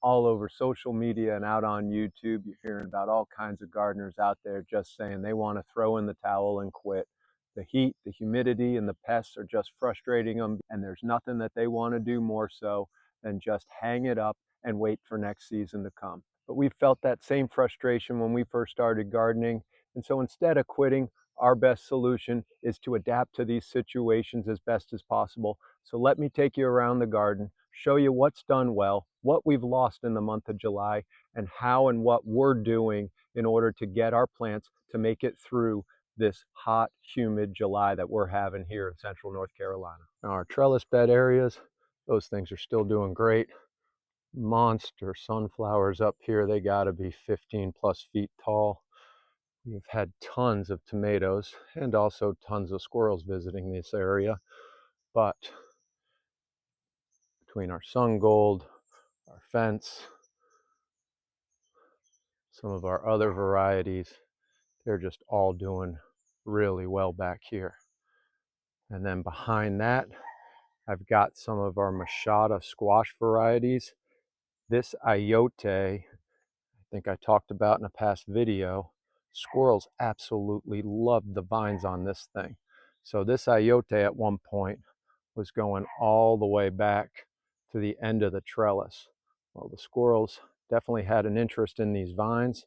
all over social media and out on YouTube. You're hearing about all kinds of gardeners out there just saying they want to throw in the towel and quit. The heat, the humidity, and the pests are just frustrating them, and there's nothing that they want to do more so than just hang it up and wait for next season to come. But we felt that same frustration when we first started gardening, and so instead of quitting, our best solution is to adapt to these situations as best as possible. So let me take you around the garden, show you what's done well, what we've lost in the month of July, and how and what we're doing in order to get our plants to make it through this hot, humid July that we're having here in central North Carolina. Now our trellis bed areas, those things are still doing great. Monster sunflowers up here, they gotta be 15 plus feet tall. We've had tons of tomatoes and also tons of squirrels visiting this area, but between our sun gold, our fence, some of our other varieties, they're just all doing really well back here. And then behind that, I've got some of our machada squash varieties. This IJuly, I think I talked about in a past video, squirrels absolutely loved the vines on this thing. So this IJuly at one point was going all the way back to the end of the trellis. Well, the squirrels definitely had an interest in these vines,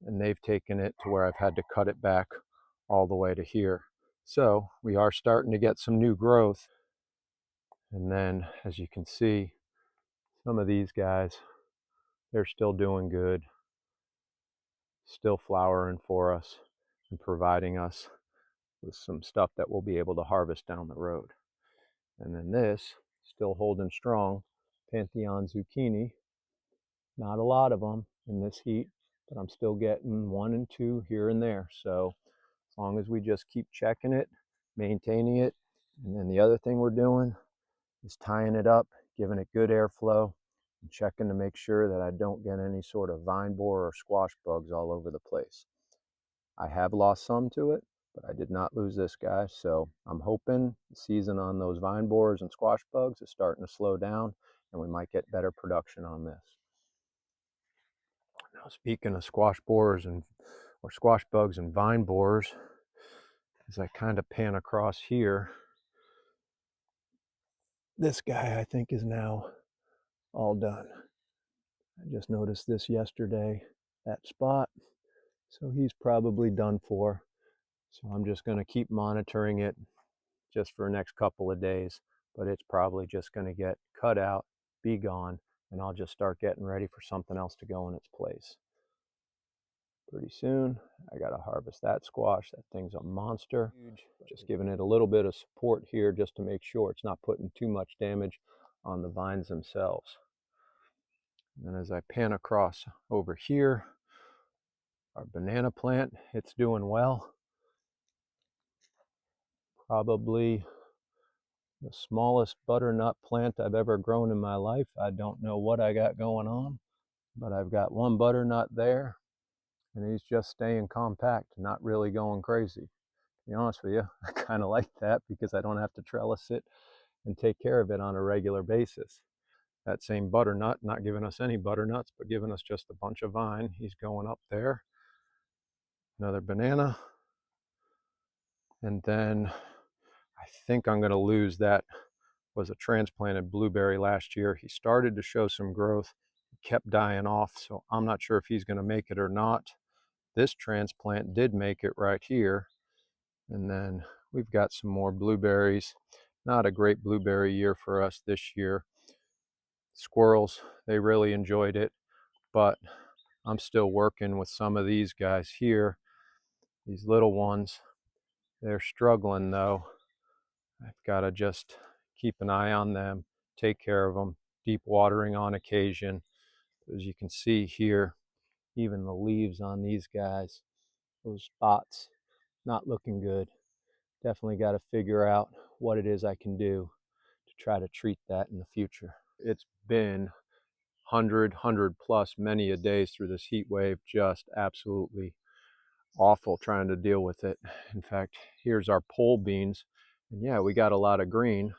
and they've taken it to where I've had to cut it back all the way to here. So we are starting to get some new growth. And then, as you can see, some of these guys, they're still doing good, still flowering for us and providing us with some stuff that we'll be able to harvest down the road. And then this, still holding strong, Pantheon zucchini. Not a lot of them in this heat, but I'm still getting 1 and 2 here and there. So as long as we just keep checking it, maintaining it, and then the other thing we're doing is tying it up, giving it good airflow, and checking to make sure that I don't get any sort of vine borer or squash bugs all over the place. I have lost some to it, but I did not lose this guy, so I'm hoping the season on those vine borers and squash bugs is starting to slow down, and we might get better production on this. Now, speaking of squash borers or squash bugs and vine borers, as I kind of pan across here, this guy I think is now all done. I just noticed this yesterday, that spot, so he's probably done for. So I'm just going to keep monitoring it just for the next couple of days, but it's probably just going to get cut out, be gone, and I'll just start getting ready for something else to go in its place. Pretty soon, I got to harvest that squash. That thing's a monster. Just giving it a little bit of support here just to make sure it's not putting too much damage on the vines themselves. And then as I pan across over here, our banana plant, it's doing well. Probably the smallest butternut plant I've ever grown in my life. I don't know what I got going on, but I've got one butternut there, and he's just staying compact, not really going crazy. To be honest with you, I kind of like that because I don't have to trellis it and take care of it on a regular basis. That same butternut, not giving us any butternuts, but giving us just a bunch of vine. He's going up there. Another banana. And then I think I'm going to lose that. Was a transplanted blueberry last year. He started to show some growth, kept dying off, so I'm not sure if he's going to make it or not. This transplant did make it right here. And then we've got some more blueberries. Not a great blueberry year for us this year. Squirrels, they really enjoyed it, but I'm still working with some of these guys here. These little ones, they're struggling though. I've got to just keep an eye on them, take care of them, deep watering on occasion. As you can see here, even the leaves on these guys, those spots, not looking good. Definitely got to figure out what it is I can do to try to treat that in the future. It's been 100 plus many a days through this heat wave, just absolutely awful trying to deal with it. In fact, here's our pole beans, and yeah, we got a lot of green,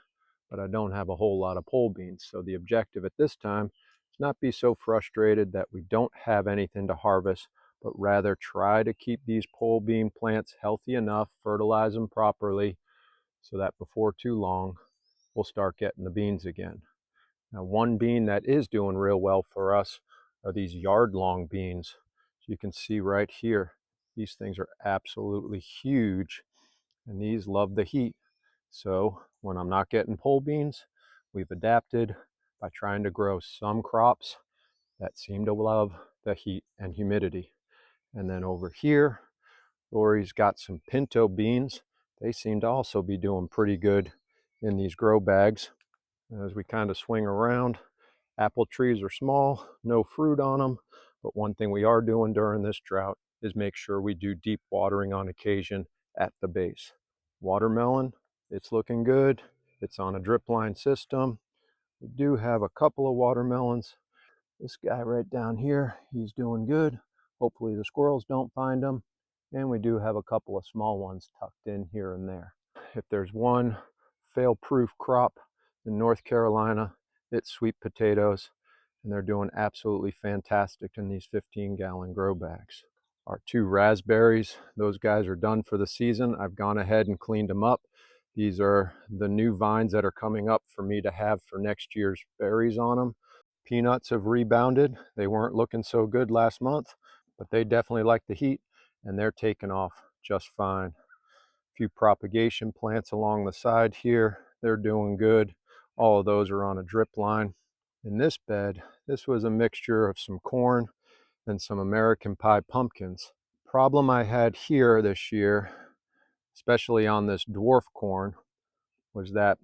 but I don't have a whole lot of pole beans. So the objective at this time is not be so frustrated that we don't have anything to harvest, but rather try to keep these pole bean plants healthy enough, fertilize them properly, so that before too long, we'll start getting the beans again. Now, one bean that is doing real well for us are these yard-long beans. So you can see right here, these things are absolutely huge, and these love the heat. So when I'm not getting pole beans, we've adapted by trying to grow some crops that seem to love the heat and humidity. And then over here, Lori's got some pinto beans. They seem to also be doing pretty good in these grow bags. As we kind of swing around, apple trees are small, no fruit on them, but one thing we are doing during this drought is make sure we do deep watering on occasion at the base. Watermelon, it's looking good. It's on a drip line system. We do have a couple of watermelons. This guy right down here, he's doing good. Hopefully the squirrels don't find him. And we do have a couple of small ones tucked in here and there. If there's one fail-proof crop in North Carolina, it's sweet potatoes, and they're doing absolutely fantastic in these 15-gallon grow bags. Our 2 raspberries, those guys are done for the season. I've gone ahead and cleaned them up. These are the new vines that are coming up for me to have for next year's berries on them. Peanuts have rebounded. They weren't looking so good last month, but they definitely like the heat, and they're taking off just fine. A few propagation plants along the side here, they're doing good. All of those are on a drip line. In this bed, this was a mixture of some corn and some American Pie pumpkins. Problem I had here this year, especially on this dwarf corn, was that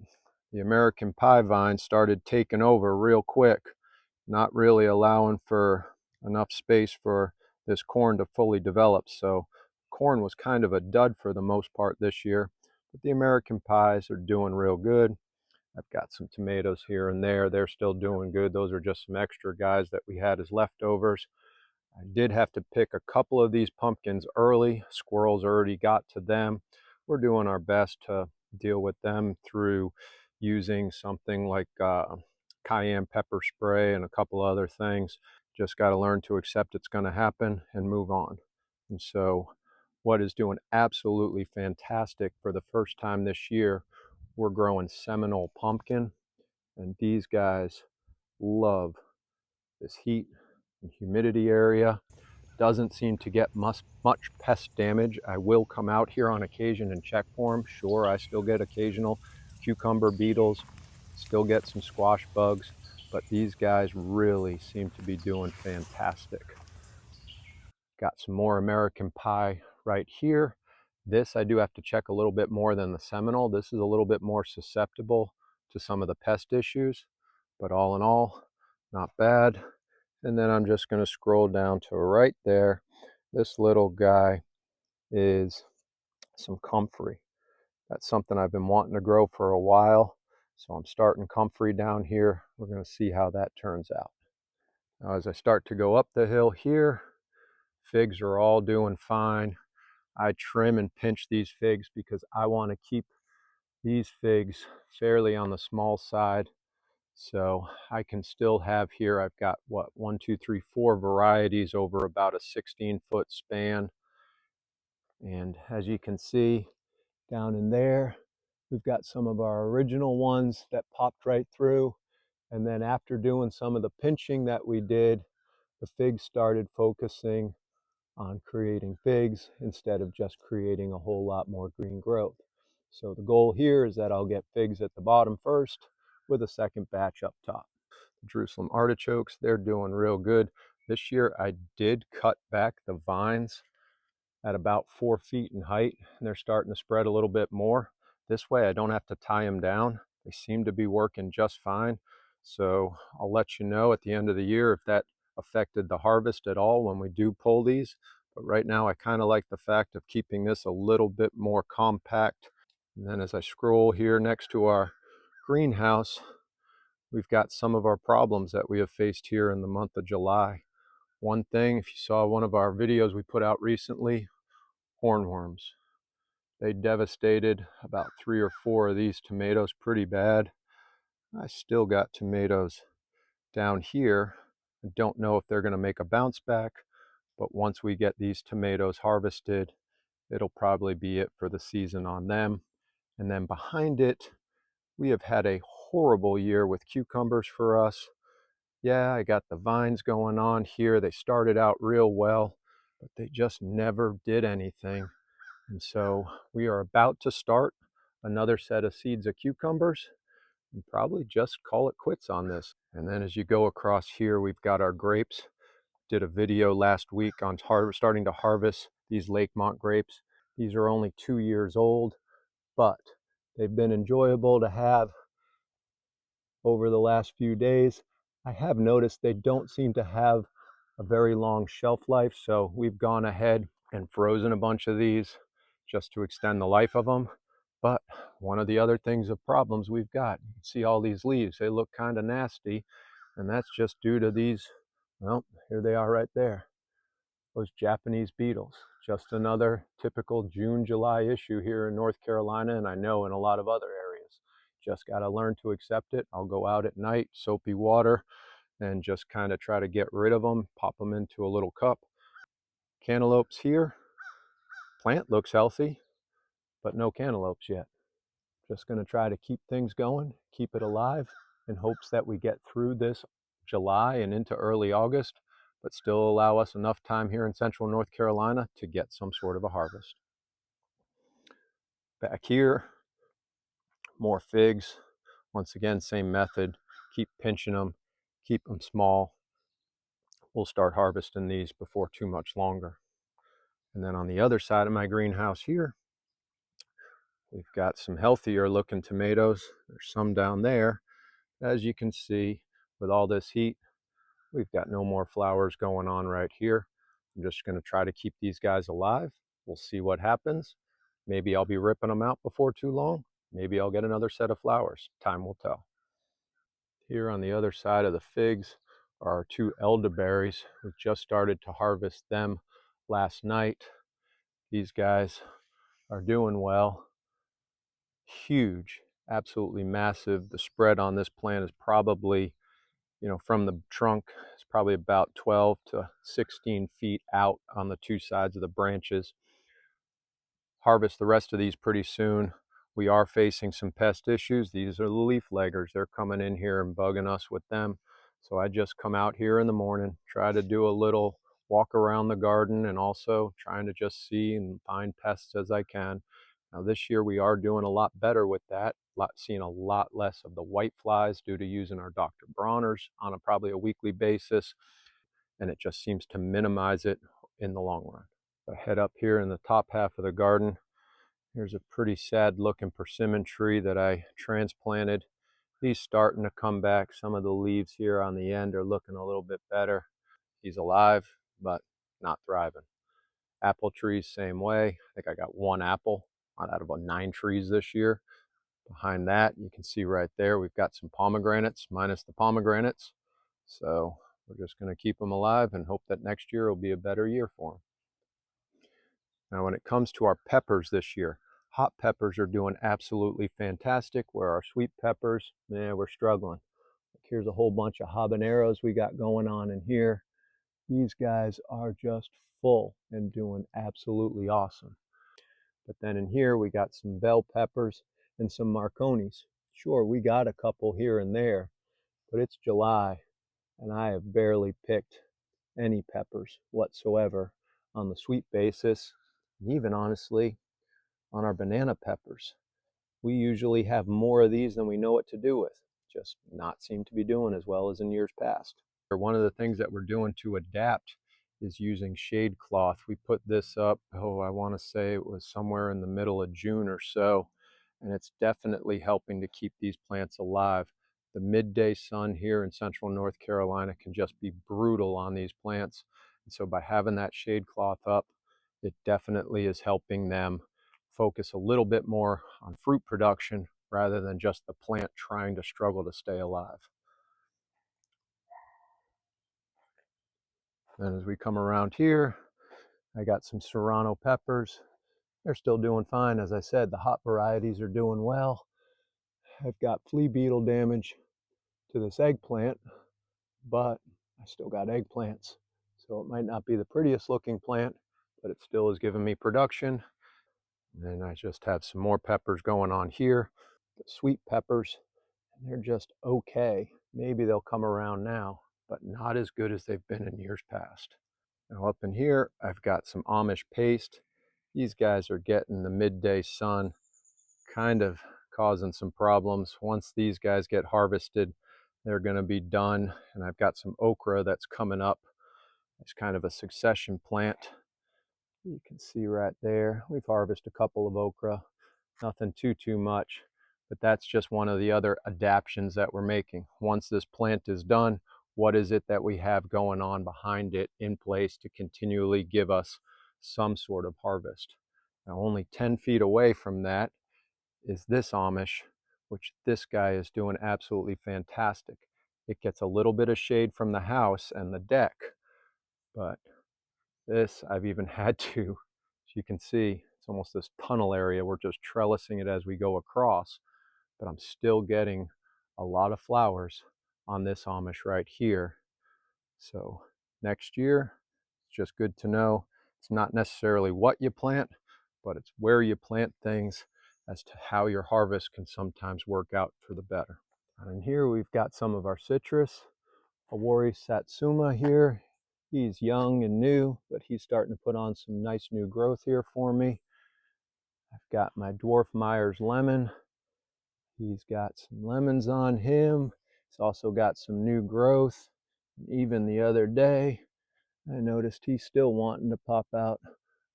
the American Pie vine started taking over real quick, not really allowing for enough space for this corn to fully develop. So corn was kind of a dud for the most part this year, but the American Pies are doing real good. I've got some tomatoes here and there. They're still doing good. Those are just some extra guys that we had as leftovers. I did have to pick a couple of these pumpkins early. Squirrels already got to them. We're doing our best to deal with them through using something like cayenne pepper spray and a couple other things. Just got to learn to accept it's going to happen and move on. And so what is doing absolutely fantastic for the first time this year, we're growing Seminole pumpkin, and these guys love this heat and humidity area. Doesn't seem to get much pest damage. I will come out here on occasion and check for them. Sure, I still get occasional cucumber beetles, still get some squash bugs, but these guys really seem to be doing fantastic. Got some more American Pie right here. This I do have to check a little bit more than the Seminole. This is a little bit more susceptible to some of the pest issues, but all in all, not bad. And then I'm just going to scroll down to right there. This little guy is some comfrey. That's something I've been wanting to grow for a while. So I'm starting comfrey down here. We're going to see how that turns out. Now, as I start to go up the hill here, figs are all doing fine. I trim and pinch these figs because I want to keep these figs fairly on the small side. So I can still have here, I've got what, 1, 2, 3, 4 varieties over about a 16-foot span. And as you can see down in there, we've got some of our original ones that popped right through. And then after doing some of the pinching that we did, the figs started focusing on creating figs instead of just creating a whole lot more green growth. So the goal here is that I'll get figs at the bottom first with a second batch up top. The Jerusalem artichokes, they're doing real good. This year I did cut back the vines at about 4 feet in height, and they're starting to spread a little bit more. This way I don't have to tie them down. They seem to be working just fine. So I'll let you know at the end of the year if that affected the harvest at all when we do pull these. But right now I kind of like the fact of keeping this a little bit more compact. And then as I scroll here next to our greenhouse, we've got some of our problems that we have faced here in the month of July. One thing, if you saw one of our videos we put out recently, hornworms. They devastated about 3 or 4 of these tomatoes pretty bad. I still got tomatoes down here I don't know if they're going to make a bounce back, but once we get these tomatoes harvested, it'll probably be it for the season on them. And then behind it, we have had a horrible year with cucumbers for us. Yeah, I got the vines going on here. They started out real well, but they just never did anything. And so we are about to start another set of seeds of cucumbers and probably just call it quits on this. And then as you go across here, we've got our grapes. Did a video last week on starting to harvest these Lakemont grapes. These are only 2 years old, but they've been enjoyable to have over the last few days. I have noticed they don't seem to have a very long shelf life, so we've gone ahead and frozen a bunch of these just to extend the life of them. But one of the other things of problems we've got, you can see all these leaves, they look kind of nasty, and that's just due to these, well, here they are right there, those Japanese beetles. Just another typical June, July issue here in North Carolina, and I know in a lot of other areas. Just got to learn to accept it. I'll go out at night, soapy water, and just kind of try to get rid of them, pop them into a little cup. Cantaloupes here, plant looks healthy, but no cantaloupes yet. Just going to try to keep things going, keep it alive, in hopes that we get through this July and into early August, but still allow us enough time here in central North Carolina to get some sort of a harvest. Back here, more figs. Once again, same method. Keep pinching them, keep them small. We'll start harvesting these before too much longer. And then on the other side of my greenhouse here, we've got some healthier looking tomatoes. There's some down there. As you can see, with all this heat, we've got no more flowers going on right here. I'm just going to try to keep these guys alive. We'll see what happens. Maybe I'll be ripping them out before too long. Maybe I'll get another set of flowers. Time will tell. Here on the other side of the figs are our 2 elderberries. We just started to harvest them last night. These guys are doing well. Huge, absolutely massive. The spread on this plant is probably, from the trunk, it's probably about 12 to 16 feet out on the 2 sides of the branches. Harvest the rest of these pretty soon. We are facing some pest issues. These are the leaf leggers. They're coming in here and bugging us with them. So I just come out here in the morning, try to do a little walk around the garden, and also trying to just see and find pests as I can. Now this year we are doing a lot better with that, seeing a lot less of the white flies due to using our Dr. Bronner's on probably a weekly basis, and it just seems to minimize it in the long run. I head up here in the top half of the garden. Here's a pretty sad looking persimmon tree that I transplanted. He's starting to come back. Some of the leaves here on the end are looking a little bit better. He's alive, but not thriving. Apple trees, same way. I think I got 1 apple out of about 9 trees this year. Behind that, you can see right there, we've got some pomegranates, minus the pomegranates. So we're just going to keep them alive and hope that next year will be a better year for them. Now, when it comes to our peppers this year, hot peppers are doing absolutely fantastic, where our sweet peppers, we're struggling. Here's a whole bunch of habaneros we got going on in here. These guys are just full and doing absolutely awesome. But then in here, we got some bell peppers and some Marconis. Sure, we got a couple here and there, but it's July, and I have barely picked any peppers whatsoever on the sweet basis. And even honestly, on our banana peppers. We usually have more of these than we know what to do with. Just not seem to be doing as well as in years past. One of the things that we're doing to adapt is using shade cloth. We put this up, I want to say it was somewhere in the middle of June or so, and it's definitely helping to keep these plants alive. The midday sun here in central North Carolina can just be brutal on these plants. And so by having that shade cloth up, it definitely is helping them focus a little bit more on fruit production rather than just the plant trying to struggle to stay alive. And as we come around here, I got some serrano peppers. They're still doing fine. As I said, the hot varieties are doing well. I've got flea beetle damage to this eggplant, but I still got eggplants. So it might not be the prettiest looking plant, but it still is giving me production. And then I just have some more peppers going on here, the sweet peppers, and they're just okay. Maybe they'll come around now, but not as good as they've been in years past. Now up in here, I've got some Amish paste. These guys are getting the midday sun, kind of causing some problems. Once these guys get harvested, they're going to be done. And I've got some okra that's coming up. It's kind of a succession plant. You can see right there, we've harvested a couple of okra, nothing too much, but that's just one of the other adaptations that we're making. Once this plant is done, what is it that we have going on behind it in place to continually give us some sort of harvest? Now, only 10 feet away from that is this Amish, which this guy is doing absolutely fantastic. It gets a little bit of shade from the house and the deck, but this I've even had to, as you can see, it's almost this tunnel area. We're just trellising it as we go across, but I'm still getting a lot of flowers on this Amish right here. So next year, it's just good to know it's not necessarily what you plant, but it's where you plant things as to how your harvest can sometimes work out for the better. And here we've got some of our citrus. Awori Satsuma here. He's young and new, but he's starting to put on some nice new growth here for me. I've got my dwarf Myers lemon. He's got some lemons on him. He's also got some new growth. Even the other day, I noticed he's still wanting to pop out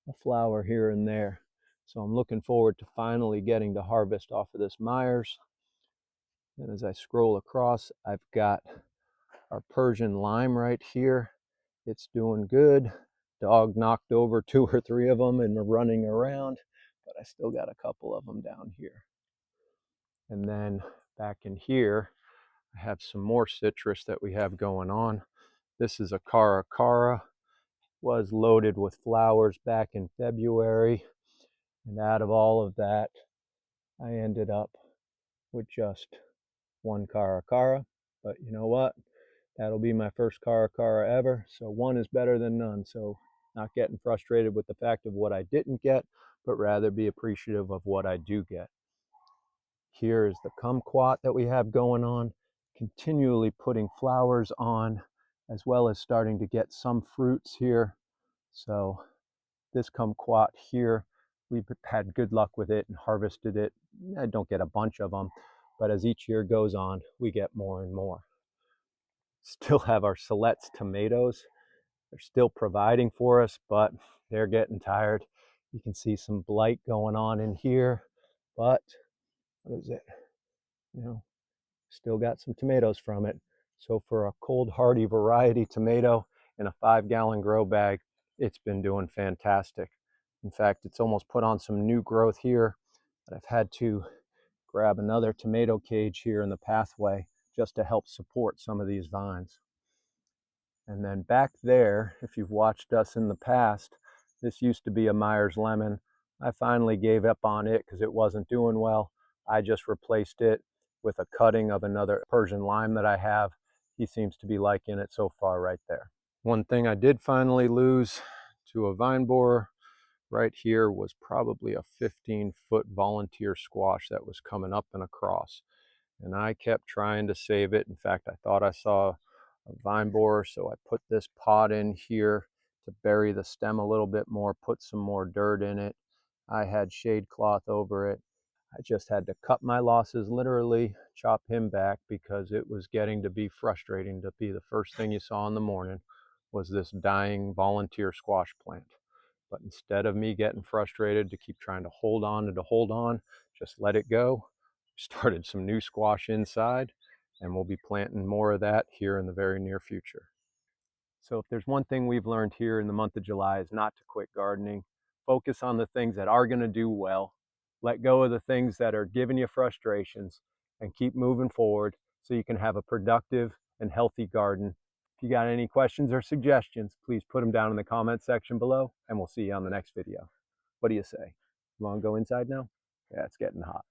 a flower here and there. So I'm looking forward to finally getting to harvest off of this Myers. And as I scroll across, I've got our Persian lime right here. It's doing good. Dog knocked over 2 or 3 of them and are running around, but I still got a couple of them down here. And then back in here, I have some more citrus that we have going on. This is a Cara Cara. Was loaded with flowers back in February. And out of all of that, I ended up with just one Cara Cara. But you know what? That'll be my first Cara Cara ever. So one is better than none. So not getting frustrated with the fact of what I didn't get, but rather be appreciative of what I do get. Here is the kumquat that we have going on, continually putting flowers on, as well as starting to get some fruits here. So this kumquat here, we've had good luck with it and harvested it. I don't get a bunch of them, but as each year goes on, we get more and more. Still have our Silet's tomatoes. They're still providing for us, but they're getting tired. You can see some blight going on in here, but what is it? You know, still got some tomatoes from it. So for a cold hardy variety tomato in a 5-gallon grow bag, it's been doing fantastic. In fact, it's almost put on some new growth here that I've had to grab another tomato cage here in the pathway just to help support some of these vines. And then back there, if you've watched us in the past, this used to be a Myers lemon. I finally gave up on it because it wasn't doing well. I just replaced it with a cutting of another Persian lime that I have. He seems to be liking it so far right there. One thing I did finally lose to a vine borer right here was probably a 15-foot volunteer squash that was coming up and across. And I kept trying to save it. In fact, I thought I saw a vine borer, so I put this pot in here to bury the stem a little bit more, put some more dirt in it. I had shade cloth over it. I just had to cut my losses, literally chop him back, because it was getting to be frustrating to be the first thing you saw in the morning was this dying volunteer squash plant. But instead of me getting frustrated to keep trying to hold on and to hold on, just let it go. Started some new squash inside, and we'll be planting more of that here in the very near future. So if there's one thing we've learned here in the month of July, is not to quit gardening. Focus on the things that are going to do well. Let go of the things that are giving you frustrations, and keep moving forward so you can have a productive and healthy garden. If you got any questions or suggestions, please put them down in the comment section below, and we'll see you on the next video. What do you say? You want to go inside now? Yeah, it's getting hot.